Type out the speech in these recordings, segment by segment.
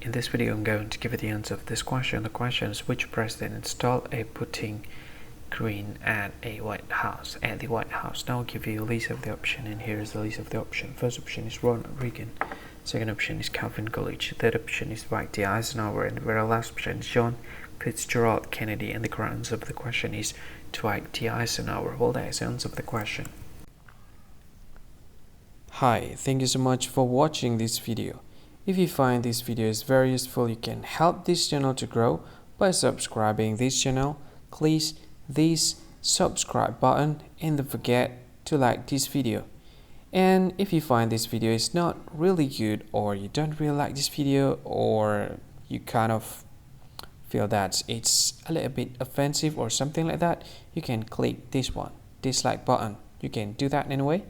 In this video, I'm going to give you the answer of this question. The question is, which president installed a putting green at the White House? Now I'll give you a list of the option, and here is the list of the option. First option is Ronald Reagan. Second option is Calvin Coolidge. Third option is Dwight D. Eisenhower, and the very last option is John Fitzgerald Kennedy. And the correct answer of the question is Dwight D. Eisenhower. Well, that is the answer of the question. Hi, thank you so much for watching this video. If you find this video is very useful, you can help this channel to grow by subscribing this channel. Click this subscribe button and don't forget to like this video. And if you find this video is not really good, or you don't really like this video, or you kind of feel that it's a little bit offensive or something like that, you can click this one, dislike button. You can do that anyway.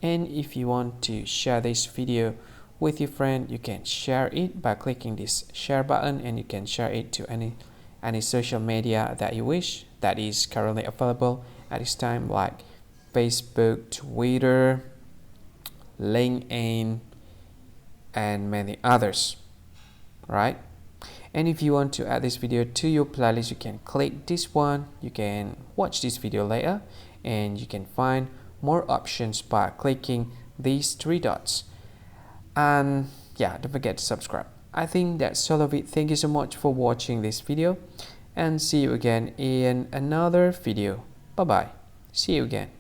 And if you want to share this video with your friend, you can share it by clicking this share button, and you can share it to any social media that you wish that is currently available at this time, like Facebook, Twitter, LinkedIn, and many others, right? And if you want to add this video to your playlist, you can click this one. You can watch this video later, and you can find more options by clicking these three dots. And yeah, don't forget to subscribe. I think that's all of it. Thank you so much for watching this video, and see you again in another video. Bye bye. See you again.